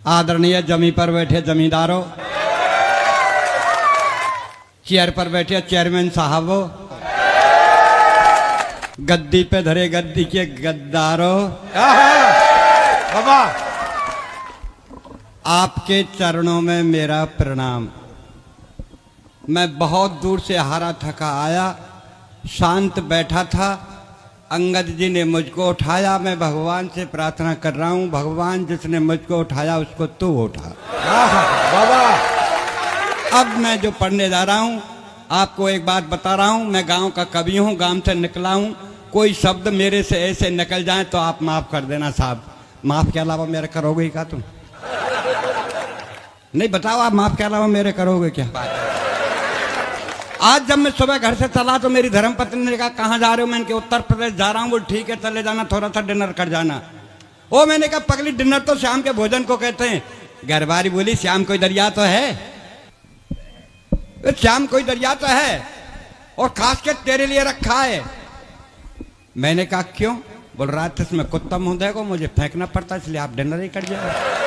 आदरणीय जमी पर बैठे जमींदारों, चेयर पर बैठे चेयरमैन साहबों, गद्दी पे धरे गद्दी के गद्दारों, बाबा आपके चरणों में मेरा प्रणाम। मैं बहुत दूर से हारा थका आया, शांत बैठा था। अंगद जी ने मुझको उठाया। मैं भगवान से प्रार्थना कर रहा हूँ, भगवान जिसने मुझको उठाया उसको तू उठा। बाबा अब मैं जो पढ़ने जा रहा हूँ, आपको एक बात बता रहा हूँ। मैं गांव का कवि हूँ, गांव से निकला हूँ। कोई शब्द मेरे से ऐसे निकल जाए तो आप माफ कर देना साहब। माफ के अलावा मेरे करोगे ही क्या तुम? नहीं बताओ, आप माफ के अलावा मेरे करोगे क्या? आज जब मैं सुबह घर से चला तो मेरी धर्मपत्नी ने कहा कहाँ जा रहे हो? मैंने कहा उत्तर प्रदेश जा रहा हूँ। बोल ठीक है चले जाना, थोड़ा सा डिनर कर जाना। ओ मैंने कहा पगली, डिनर तो शाम के भोजन को कहते हैं। घरवारी बोली श्याम कोई दरिया तो है, श्याम कोई दरिया तो है और खास के तेरे लिए रखा है। मैंने कहा क्यों? बोल रात इसमें कुत्ता मुंह देखो, मुझे फेंकना पड़ता इसलिए आप डिनर ही कर जाए।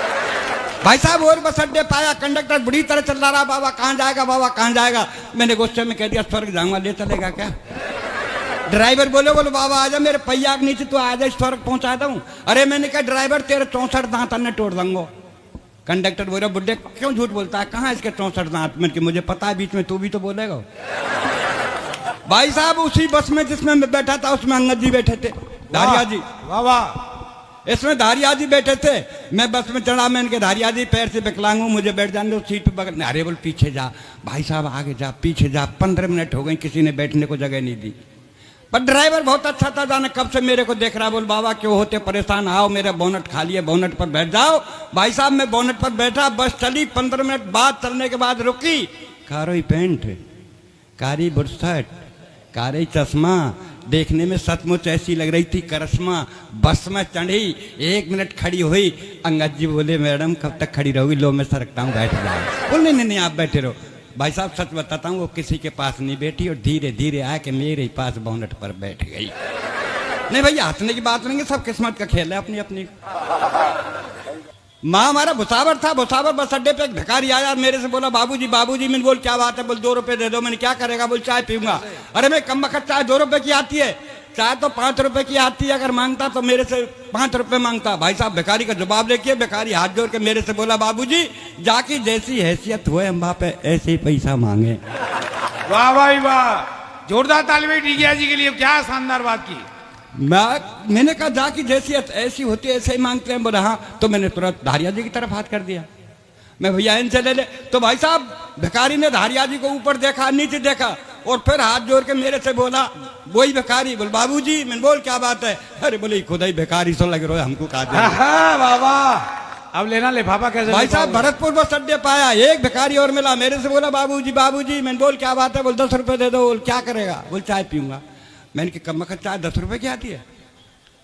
भाई साहब और बस अड्डे पाया, कंडक्टर बुरी तरह चल रहा, बाबा कहाँ जाएगा, बाबा कहाँ जाएगा। मैंने गुस्से में कह दिया स्वर्ग जाऊंगा, ले चलेगा क्या? ड्राइवर बोलो बाबा आजा, मेरे पहिया के नीचे तो आजा, स्वर्ग पहुंचा दूं। अरे मैंने कहा ड्राइवर तेरे 64 दांत अन्य तोड़ दूंगा। कंडक्टर बोल रहा बुड्ढे क्यों झूठ बोलता है, कहाँ इसके 64 दांत? मैंने कि मुझे पता है, बीच में तू भी तो बोलेगा। भाई साहब उसी बस में जिसमें मैं बैठा था उसमें अंगद जी बैठे थे, धारिया जी। बाबा इसमें धारिया जी बैठे थे। मैं बस में चढ़ा, मैं इनके धारिया जी पैर से विकलांग हूँ, मुझे बैठ जाने दो सीट पे बगल। अरे बोल पीछे जा भाई साहब, आगे जा पीछे जा। 15 मिनट हो गए किसी ने बैठने को जगह नहीं दी। पर ड्राइवर बहुत अच्छा था, जाने कब से मेरे को देख रहा। बोल बाबा क्यों होते परेशान, आओ मेरा बोनट खाली है, बोनट पर बैठ जाओ। भाई साहब मैं बोनट पर बैठा, बस चली। 15 मिनट बाद चलने के बाद रुकी। कारोई पेंट, कारी बुरसट, कारी चश्मा, देखने में सचमुच ऐसी लग रही थी करिश्मा। बस में चढ़ी, 1 मिनट खड़ी हुई। अंगद जी बोले मैडम कब तक खड़ी रहोगी? लो मैं सरकता हूँ, बैठ जाओ। बोल नहीं आप बैठे रहो। भाई साहब सच बताता हूँ, वो किसी के पास नहीं बैठी और धीरे धीरे आके मेरे ही पास बोनट पर बैठ गई। नहीं भैया हंसने की बात नहीं है, सब किस्मत का खेल है अपनी अपनी। माँ हमारा भुसावर था, भुसावर बस अड्डे पे एक भिखारी आया, मेरे से बोला बाबूजी बाबूजी। मैंने बोल क्या बात है? बोल 2 रुपए दे दो। मैंने क्या करेगा? बोल चाय पीऊंगा। अरे मैं कम वक्त चाय 2 रुपए की आती है, चाय तो 5 रुपए की आती है। अगर मांगता तो मेरे से 5 रुपए मांगता। भाई साहब भिखारी का जवाब देखिए, भिखारी हाथ जोड़ के मेरे से बोला बाबूजी जाकी जैसी हैसियत हुए अम्बा पे ऐसे ही पैसा मांगे। वाह भाई वाह, जोरदार ताली डीजे जी के लिए, क्या शानदार बात की। मैंने कहा जाकी जैसी ऐसी होती है ऐसे ही मांगते हैं। बोला हाँ। तो मैंने तुरंत धारिया जी की तरफ हाथ कर दिया, मैं भैया इनसे ले ले। तो भाई साहब भिखारी ने धारिया जी को ऊपर देखा नीचे देखा और फिर हाथ जोड़ के मेरे से बोला, वही भिखारी, बोल बाबूजी। मैंने बोल क्या बात है? अरे बोले खुदा ही भिखारी सो लग रहा है, हमको कहा बाबा अब लेना लिफाफा कैसे? भाई साहब भरतपुर बस अड्डे पाया, एक भिखारी और मिला, मेरे से बोला बाबूजी बाबूजी। मैंने बोल क्या बात है? बोल 10 रुपए दे दो। बोल क्या करेगा? बोल चाय पीऊंगा। मैंने कि कम चाय 10 रुपए की आती है,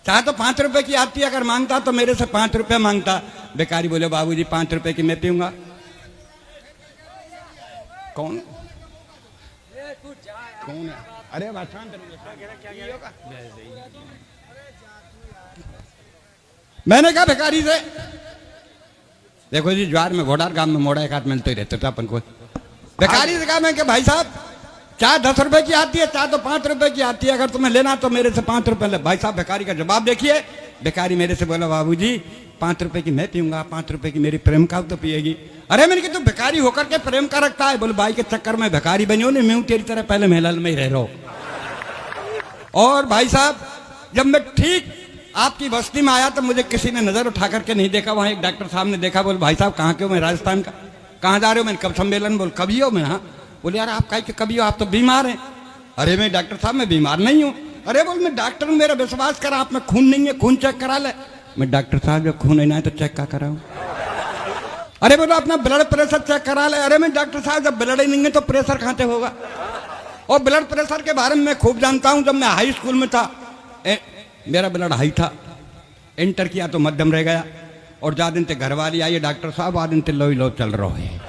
चाय तो 5 रुपए की आती है। अगर मांगता तो मेरे से 5 रुपए मांगता। भिखारी बोले बाबूजी 5 रुपए की मैं पीऊंगा। कौन कौन है? अरे मैंने कहा भिखारी से, देखो जी ज्वार में घोड़ार गांव में मोड़ा एक हाथ मिलते ही रहते थे अपन को। भिखारी से कहा मैं कि भाई साहब चाय 10 रुपए की आती है, चाय तो 5 रुपए की आती है, अगर तुम्हें लेना तो मेरे से 5 रुपए ले। भाई साहब भिखारी का जवाब देखिए, भिखारी मेरे से बोला बाबूजी 5 रुपए की मैं पीऊंगा, 5 रुपए की मेरी प्रेम का तो पिएगी। अरे मैंने कहा तू भिखारी होकर के प्रेम का रखता है? बोले भाई के चक्कर में भिखारी बनी हो नहीं, मैं तेरी तरह पहले महलाल में ही रह रहा हूं। और भाई साहब जब मैं ठीक आपकी बस्ती में आया तो मुझे किसी ने नजर उठा करके नहीं देखा, वहां एक डॉक्टर साहब ने देखा। बोले भाई साहब कहाँ के हो? मैं राजस्थान का। कहाँ जा रहे हो? मैंने कब सम्मेलन। बोल कभी हो? मैं हाँ। बोले यार आप कहीं कभी हो, आप तो बीमार हैं। अरे मैं डॉक्टर साहब मैं बीमार नहीं हूँ। अरे बोल मैं डॉक्टर हूँ, मेरा विश्वास करा, आप में खून नहीं है, खून चेक करा ले। मैं डॉक्टर साहब जब खून नहीं है तो चेक क्या कराऊं? अरे बोलो अपना ब्लड प्रेशर चेक करा ले। अरे मैं डॉक्टर साहब जब ब्लड ही नहीं है तो प्रेशर कहाँ से होगा? और ब्लड प्रेशर के बारे में मैं खूब जानता हूँ। जब मैं हाई स्कूल में था मेरा ब्लड हाई था, इंटर किया तो मध्यम रह गया। और जा दिन ते घर वाली आई डॉक्टर साहब आ दिन ते लो चल रहा है।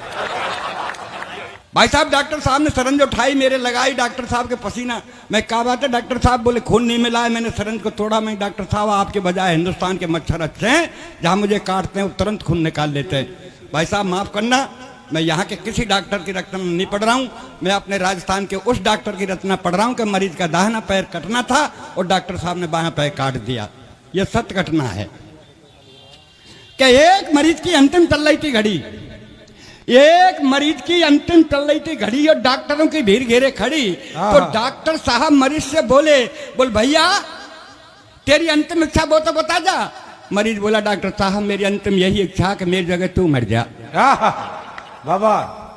भाई साहब डॉक्टर साहब ने सरंज उठाई, मेरे लगाई, डॉक्टर साहब के पसीना। मैं क्या बात है डॉक्टर साहब? बोले खून नहीं मिला है, मैंने सरंज को तोड़ा। मैं डॉक्टर साहब आपके बजाय हिंदुस्तान के मच्छर अच्छे हैं, जहां मुझे काटते हैं वो तुरंत खून निकाल लेते हैं। भाई साहब माफ करना, मैं यहाँ के किसी डॉक्टर की रचना नहीं पढ़ रहा हूँ, मैं अपने राजस्थान के उस डॉक्टर की रचना पढ़ रहा हूँ कि मरीज का दाहिना पैर कटना था और डॉक्टर साहब ने बायां पैर काट दिया। यह सत्य घटना है कि एक मरीज की अंतिम चल रही थी घड़ी, एक मरीज की अंतिम चल रही थी घड़ी और डॉक्टरों की भीड़ घेरे खड़ी। तो डॉक्टर साहब मरीज से बोले भैया तेरी अंतिम इच्छा वो तो बता जा। मरीज बोला डॉक्टर साहब मेरी अंतिम यही इच्छा कि मेरी जगह तू मर जा। बाबा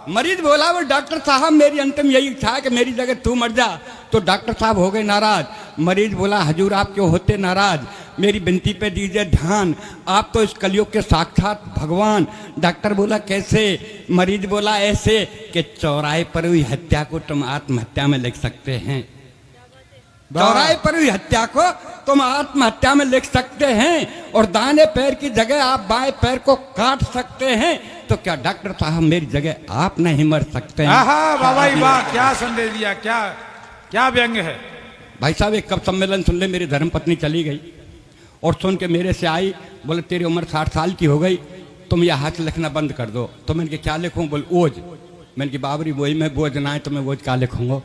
मरीज बोला वो डॉक्टर साहब मेरी अंतिम यही इच्छा है कि मेरी जगह तू मर जा। तो डॉक्टर साहब हो गए नाराज। मरीज बोला हजूर आप क्यों होते नाराज, मेरी विनती पे दीजिए ध्यान, आप तो इस कलयुग के साक्षात भगवान। डॉक्टर बोला कैसे? मरीज बोला ऐसे कि चौराहे पर हुई हत्या को तुम आत्महत्या में लिख सकते हैं, चौराहे पर हुई हत्या को तुम आत्महत्या में लिख सकते हैं और दाहिने पैर की जगह आप बाएं पैर को काट सकते हैं। तो क्या डॉक्टर साहब मेरी जगह आप नहीं मर सकते हैं? बाबा वाह, क्या संदेश दिया, क्या क्या व्यंग है। भाई साहब एक कब सम्मेलन सुन ले, मेरी धर्मपत्नी चली गई और सुन के मेरे से आई, बोले तेरी उम्र 60 साल की हो गई, तुम यह हाथ लिखना बंद कर दो। तो मैंने क्या लिखूं? बोल ओज। मैंने की बाबरी वही में बोझ ना है तो मैं ओज क्या लिखूंगा?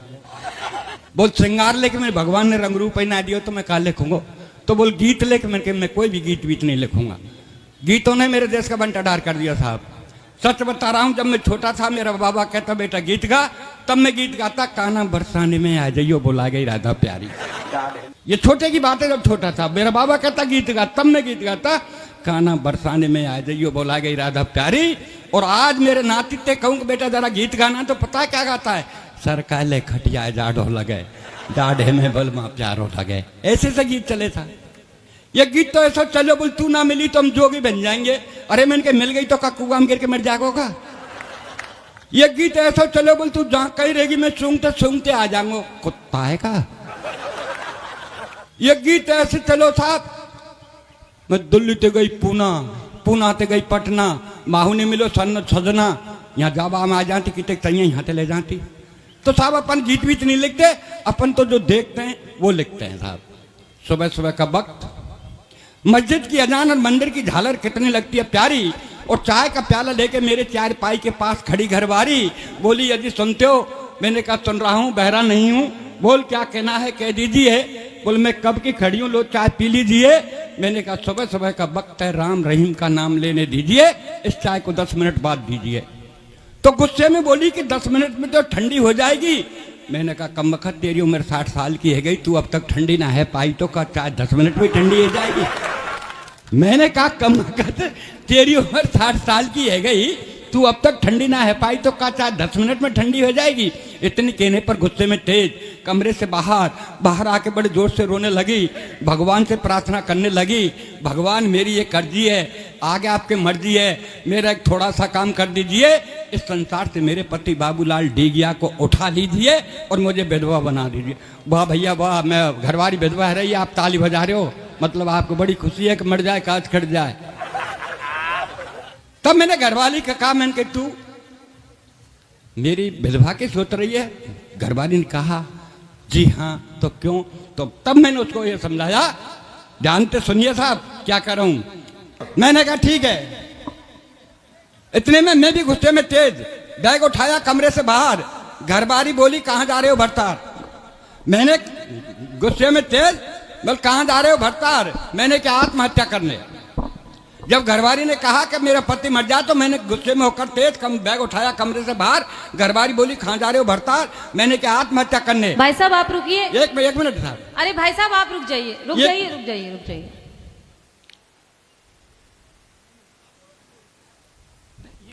बोल श्रृंगार लेके मैं भगवान ने रंग रूप पहना दिया तो मैं क्या लिखूंगा? तो बोल गीत लेके मैं कोई भी गीत वीत नहीं लिखूंगा। गीतों ने मेरे देश का बंटाढार कर दिया साहब। सच बता रहा हूं, जब मैं छोटा था मेरा बाबा कहता बेटा गीत गा, तब मैं गीत गाता काना बरसाने में आ जाइयो बोला गई राधा प्यारी। ये छोटे की बात है, जब छोटा था मेरा बाबा कहता गीत गा, तब मैं गीत गाता काना बरसाने में आ जाइयो बोला गई राधा प्यारी। और आज मेरे नातीते कहूँ कि बेटा जरा गीत गाना, तो पता क्या गाता है? सर काले खटिया जाड़ो लगे, डाढ़े में बलमा प्यारो लगे। ऐसे से गीत चले था। ये गीत तो ऐसा चलो बोल तू ना मिली तो हम जोगी बन जाएंगे। अरे मैंने मिल गई तो का कुआं में गिर के मर जाएगा। ये गीत ऐसा चलो बोल तू जहां कहीं रहेगी मैं सूंघते आ जाऊंगा, कुत्ता है का। ये गीत ऐसे चलो साहब, मैं दिल्ली ते गई पूना ते गई पटना, माहू ने मिलो सजना, यहाँ जाबा में आ जाती कितने तैयार यहाँ ते ले जाती। तो साहब अपन गीत वीत नहीं लिखते, अपन तो जो देखते हैं वो लिखते हैं साहब। सुबह सुबह का वक्त, मस्जिद की अजान और मंदिर की झालर कितनी लगती है प्यारी, और चाय का प्याला लेके मेरे चार पाई के पास खड़ी घरवारी। बोली यदि सुनते हो? मैंने कहा सुन रहा हूँ, बहरा नहीं हूँ। बोल क्या कहना है कह दीजिए। बोल मैं कब की खड़ी हूँ, लो चाय पी लीजिए। मैंने कहा सुबह सुबह का वक्त है, राम रहीम का नाम लेने दीजिए, इस चाय को 10 मिनट बाद दीजिए। तो गुस्से में बोली कि 10 मिनट में तो ठंडी हो जाएगी। मैंने कहा कम वक्त तेरी उम्र 60 साल की है गई, तू अब तक ठंडी ना है पाई तो का चाय 10 मिनट में ठंडी हो जाएगी। मैंने कहा कम वक्त तेरी उम्र 60 साल की है गई, तू अब तक ठंडी ना है पाई तो का चाय 10 मिनट में ठंडी हो जाएगी। इतनी कहने पर गुस्से में तेज कमरे से बाहर आके बड़े जोर से रोने लगी, भगवान से प्रार्थना करने लगी, भगवान मेरी ये कर्जी है, आगे आपकी मर्जी है, मेरा एक थोड़ा सा काम कर दीजिए, इस संसार से मेरे पति बाबूलाल डीगिया को उठा लीजिए और मुझे विधवा बना दीजिए। वाह भैया वाह, मैं घरवारी विधवा है रही, आप ताली बजा रहे हो, मतलब आपको बड़ी खुशी है कि मर जाए काज कट जाए। तब मैंने घरवाली का कहा, मैंने कहा तू मेरी विधवा की सोच रही है? घरवाली ने कहा जी हाँ। तो क्यों? तो तब मैंने उसको ये समझाया, ध्यान से सुनिए साहब क्या कर रहा हूं। मैंने कहा ठीक है। इतने में मैं भी गुस्से में तेज बैग उठाया कमरे से बाहर, घरवाली बोली कहां जा रहे हो भरतार? मैंने गुस्से में तेज बोल कहां जा रहे हो भरतार? मैंने क्या आत्महत्या करने? जब घरवाली ने कहा कि मेरा पति मर जाए तो मैंने गुस्से में होकर तेज बैग उठाया कमरे से बाहर, घरवाली बोली कहां जा रहे हो भरतार? मैंने क्या आत्महत्या करने? भाई साहब आप रुकिए, एक मिनट साहब। अरे भाई साहब आप रुक जाइए।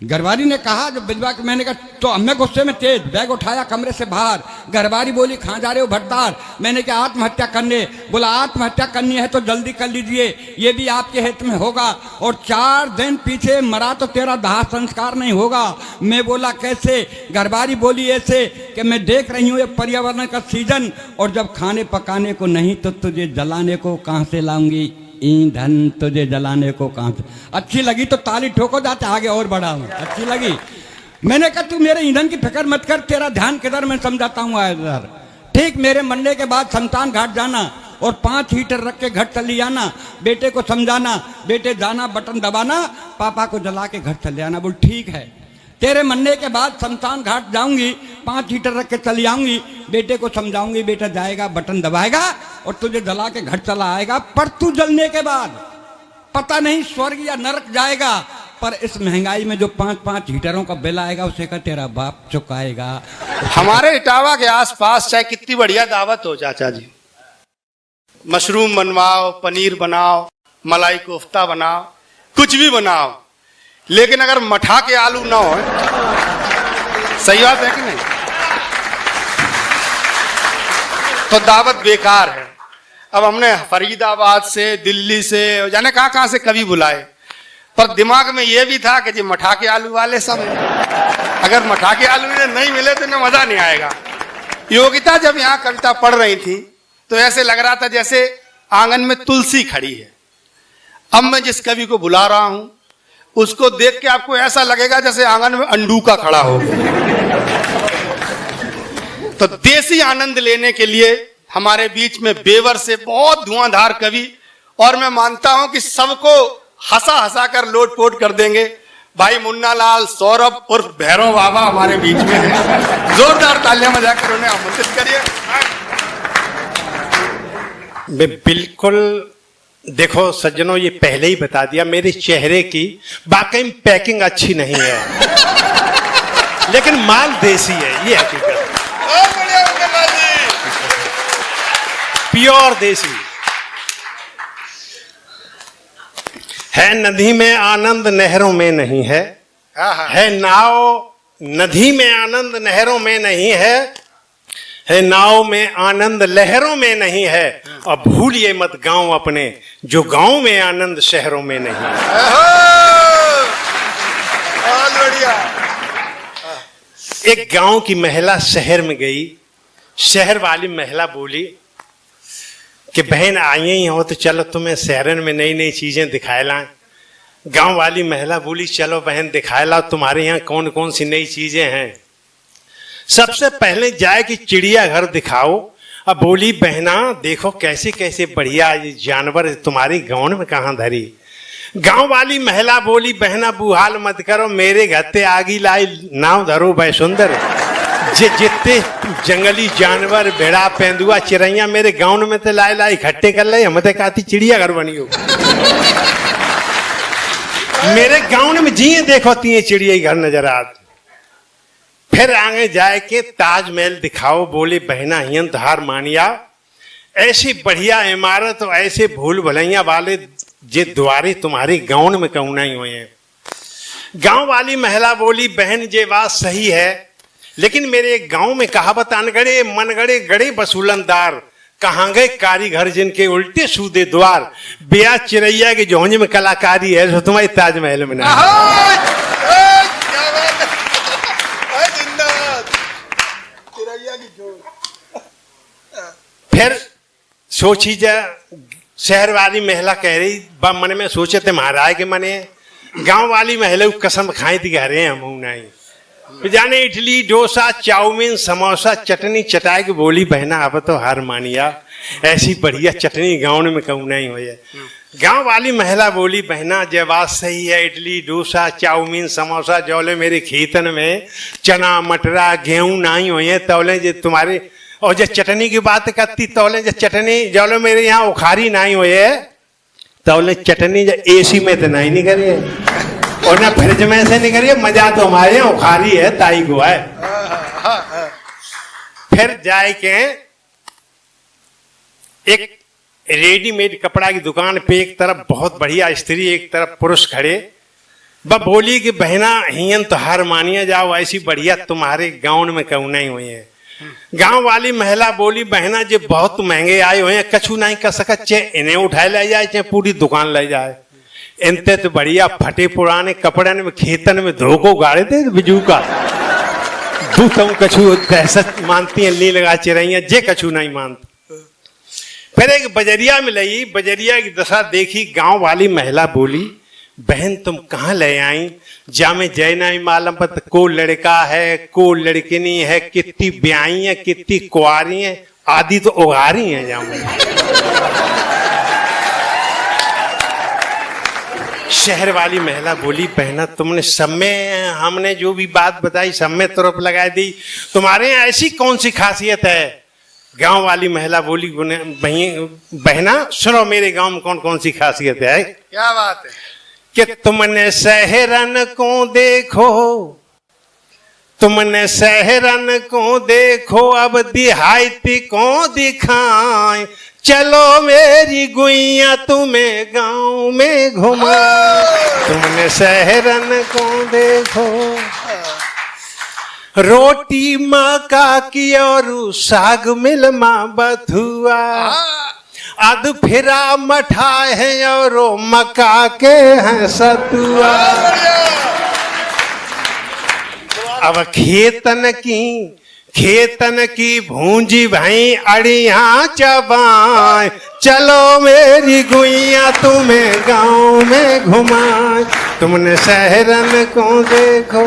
घरवाली ने कहा जब विधवा की, मैंने कहा तो मैं गुस्से में तेज बैग उठाया कमरे से बाहर, घरवाली बोली कहां जा रहे हो भरतार? मैंने कहा आत्महत्या करने। बोला आत्महत्या करनी है तो जल्दी कर लीजिए, ये भी आपके हित में होगा, और 4 दिन पीछे मरा तो तेरा दाह संस्कार नहीं होगा। मैं बोला कैसे? घरवाली बोली ऐसे कि मैं देख रही हूँ ये पर्यावरण का सीजन, और जब खाने पकाने को नहीं तो तुझे जलाने को कहां से लाऊंगी? ईंधन तुझे जलाने को कहां से? अच्छी लगी तो ताली ठोको, जाते आगे और बढ़ाऊं। अच्छी लगी मैंने कहा तू मेरे ईंधन की फिक्र मत कर, तेरा ध्यान किधर मैं समझाता हूँ इधर। ठीक मेरे मरने के बाद शमशान घाट जाना और 5 हीटर रख के घर चली आना, बेटे को समझाना, बेटे जाना बटन दबाना, पापा को जला के घर चले आना। बोल ठीक है, तेरे मरने के बाद शमशान घाट जाऊंगी, 5 हीटर रख के चली आऊंगी, बेटे को समझाऊंगी, बेटा जाएगा बटन दबाएगा और तुझे जला के घर चला आएगा। पर तू जलने के बाद पता नहीं स्वर्ग या नरक जाएगा, पर इस महंगाई में जो 5-5 हीटरों का बिल आएगा उसे का तेरा बाप चुकाएगा। हमारे इटावा के आसपास चाहे कितनी बढ़िया दावत हो चाचा जी, मशरूम बनवाओ, पनीर बनाओ, मलाई कोफ्ता बनाओ, कुछ भी बनाओ, लेकिन अगर मठा के आलू ना हो, सही बात है कि नहीं, तो दावत बेकार है। अब हमने फरीदाबाद से, दिल्ली से, जाने कहां से कवि बुलाए, पर दिमाग में यह भी था कि जी मठा के आलू वाले सब हैं। अगर मठा के आलू नहीं मिले तो इन्हें मजा नहीं आएगा। योगिता जब यहाँ कविता पढ़ रही थी तो ऐसे लग रहा था जैसे आंगन में तुलसी खड़ी है। अब मैं जिस कवि को बुला रहा हूं उसको देख के आपको ऐसा लगेगा जैसे आंगन में अंडूका खड़ा हो। तो देसी आनंद लेने के लिए हमारे बीच में बेवर से बहुत धुआंधार कवि, और मैं मानता हूं कि सबको हंसा हंसा कर लोट पोट कर देंगे, भाई मुन्ना लाल सौरभ उर्फ भैरव बाबा हमारे बीच में है। जोरदार तालियां बजाकर उन्हें आमंत्रित करिए। बिल्कुल, देखो सज्जनों, ये पहले ही बता दिया, मेरे चेहरे की वाकई में पैकिंग अच्छी नहीं है, लेकिन माल देसी है, ये हकीकत, प्योर देसी है। नदी में आनंद नहरों में नहीं है, है नाव नदी में आनंद नहरों में नहीं है नाव में आनंद लहरों में नहीं है। और भूलिए मत गांव अपने, जो गांव में आनंद शहरों में नहीं है। एक गांव की महिला शहर में गई, शहर वाली महिला बोली कि बहन आई ही हो तो चलो तुम्हें शहरन में नई नई चीजें दिखाए लाएं। गांव वाली महिला बोली चलो बहन दिखाए लाओ, तुम्हारे यहाँ कौन कौन सी नई चीजें हैं। सबसे पहले जाए कि चिड़िया घर दिखाओ। अब बोली बहना देखो कैसे कैसे बढ़िया ये जानवर तुम्हारी गांव में कहाँ धरी। गांव वाली महिला बोली बहना बुहाल मत करो, मेरे घत्ते आगी लाई नाव धरो भाई सुंदर। जितने जंगली जानवर भेड़ा पेंदुआ चिड़ैया मेरे गांव में तो लाई लाई इकट्ठे कर ले, हम तो कहती चिड़िया घर बनी हो। मेरे गांव में जिए देखो तीन चिड़िया घर नजर आती। फिर आगे जाए के ताजमहल दिखाओ। बोले बहना हियन हार मानिया, ऐसी बढ़िया इमारत और ऐसे भूल भलैया वाले जे द्वारे तुम्हारे गांव में कहूँ नहीं हुए हैं। गांव वाली महिला बोली बहन ये बात सही है, लेकिन मेरे गांव में कहावत अनगढ़े मनगढ़े गड़े वसूलनदार, कहाँ गए कारीगर जिनके उल्टे सूदे द्वार। बेया चिड़ैया की जोंज में कलाकारी है जो तुम्हारी ताजमहल में ना। फिर सोची जा, शहर वाली महिला कह रही बा मन में सोचे थे महाराज के मने, गांव वाली महिला को कसम खाई थी कह रहे हैं हम नहीं जाने। इडली डोसा चाउमीन समोसा चटनी चटाई की बोली बहना अब तो हार मानिया, ऐसी बढ़िया चटनी गांव में कहूँ नहीं हो है। गांव वाली महिला बोली बहना जय बात सही है, इडली डोसा चाउमीन समोसा जौले मेरे खेतन में चना मटरा गेहूं नहीं हुए हैं तौले जो तुम्हारे, और जब चटनी की बात करती तौले जब चटनी जौले मेरे यहाँ उखारी नहीं हुए है तौले चटनी जब एसी में तो नहीं करिए और ना फ्रिज में से नहीं करिए, मजा तो हमारे यहाँ उखारी है ताई को है। फिर जाए के एक रेडीमेड कपड़ा की दुकान पे एक तरफ बहुत बढ़िया स्त्री एक तरफ पुरुष खड़े। वह बोली कि बहना हियन तो हार मानिया जाओ, ऐसी बढ़िया तुम्हारे गांव में कहूँ नहीं हुई है। गांव वाली महिला बोली बहना जो बहुत महंगे आए हुए हैं कछु नहीं कर सकत, चाहे इन्हें उठाए ले जाए चाहे पूरी दुकान ले जाए। इनते तो बढ़िया फटे पुराने कपड़े में खेतन में धोखो गाड़े थे बिजू का तू तुम कछु दहशत मानती है ली लगा चिड़ैया जे कछु नहीं मानती। फिर एक बजरिया में लगी, बजरिया की दशा देखी। गांव वाली महिला बोली बहन तुम कहाँ ले आई? जामे जय नहीं मालूम पत को लड़का है को लड़किनी है, कितनी ब्याई है कितनी कुआरी है, आदि तो उगारी है जामे। शहर वाली महिला बोली बहना तुमने सब में हमने जो भी बात बताई सब में तुरप लगा दी, तुम्हारे यहाँ ऐसी कौन सी खासियत है? गांव वाली महिला बोली बहना सुनो मेरे गांव में कौन कौन सी खासियत है। क्या बात है? कि तुमने सहरन को देखो, तुमने सहरन को देखो, अब दिहायती को दिखाए, चलो मेरी गुइया तुम्हें गांव में घुमा। तुमने सहरन को देखो, रोटी मका की और साग मिलमा बथुआ, अद फिरा मठा है और मका के हैं सतुआ। अब खेतन की भूंजी भाई अड़िया चबाए, चलो मेरी गुइया तुम्हें गांव में घुमाए। तुमने सहरन को देखो,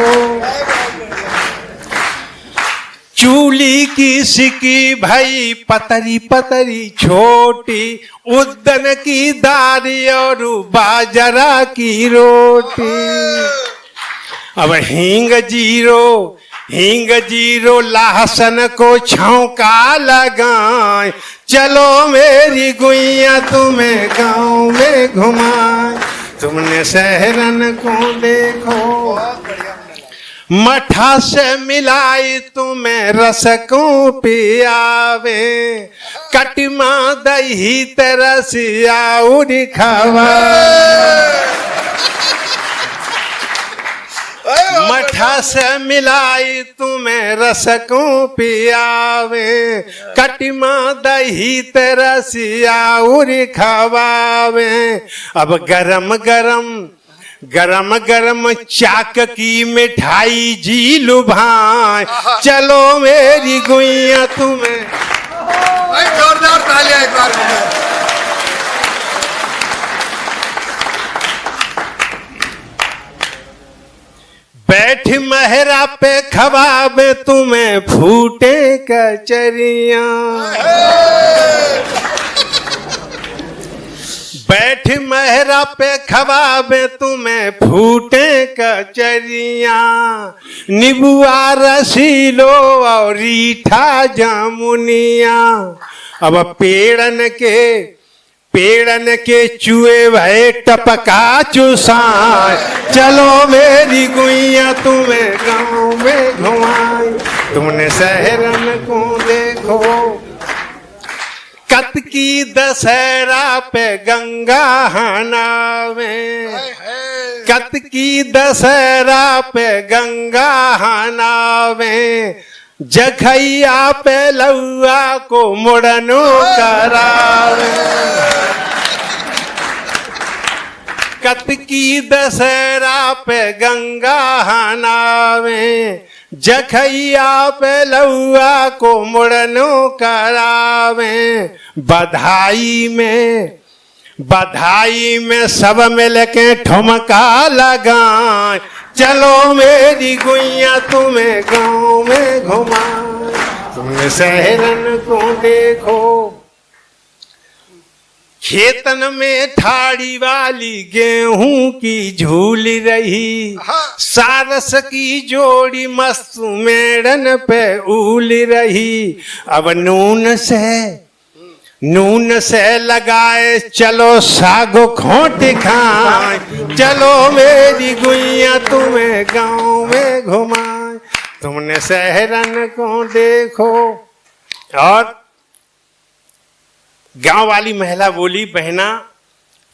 चूली की सिकी भाई पतरी पतरी छोटी, उद्दन की दारी और बाजरा की रोटी। अब हींग जीरो लहसन को छौंका लगाए, चलो मेरी गुइया तुम्हें गांव में घुमाए। तुमने सहरन को देखो, मठा से मिलाई तुम्हें रस को पियावे, कटिमा दही तरसिया उड़ी खावा। मठा से मिलाई तुम्हें रस को पियावे, कटिमा दही तरसिया उड़ी खावावे। अब गरम गरम चाक की मिठाई जी लुभाए, चलो मेरी गुइया तुम्हें। भाई जोरदार तालियां एक बार। बैठ महरा पे खवाब तुम्हें फूटे कचरिया, बैठ महरा पे खवाब तुम्हें फूटे कचरिया, निबुआ रसीलो और रीठा जामुनिया। अब पेड़न के चूहे भय टपका चुसाए, चलो मेरी गुइया तुम्हें गांव में घुमाए। तुमने सहरन को देखो, कत की दशहरा पे गंगा हनावे, कत की दशहरा पे गंगा हनावे, जखैया पे लौआ को मुड़नो करावे। कत की दशहरा पे गंगा हनावे, जखैया पे लौआ को मुड़नो करावे। बधाई में सब मिल के ठुमका लगाए, चलो मेरी गुइया तुम्हें गांव में घुमाए। तुम सहरन को देखो, खेतन में ठाड़ी वाली गेहूं की झूल रही, सारस की जोड़ी मस्त मेड़न पे उल रही। अब नून से लगाए चलो सागो खोट खाए, चलो मेरी गुइया तुम्हें गांव में घुमाए। तुमने सहरन को देखो। और गांव वाली महिला बोली बहना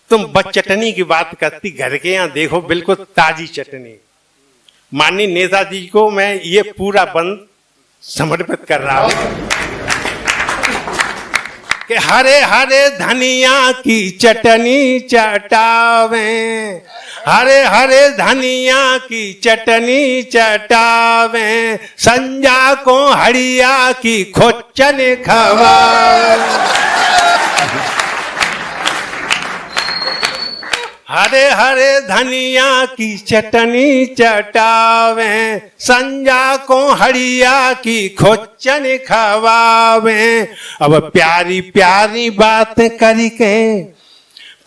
तुम बस चटनी की बात करती, घर के यहाँ देखो बिल्कुल ताजी चटनी। माननीय नेताजी को मैं ये पूरा बंद समर्पित कर रहा हूं कि हरे हरे धनिया की चटनी चटावे, हरे हरे धनिया की चटनी चटावे, संजा को हड़िया की खोचन खवावे। हरे हरे धनिया की चटनी चटावे, संजा को हरिया की खोचन खवावे। अब प्यारी प्यारी बात करके,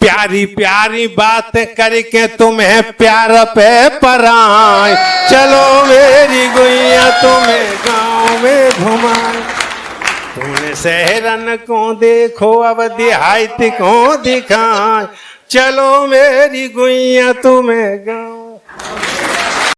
प्यारी प्यारी बात करके तुम्हें प्यार पे पराए। चलो मेरी गुइया तुम्हें गाँव में घुमाए। तुमने शहरन को देखो अब देहात को दिखाए। चलो मेरी गुइया तुम्हें गाँव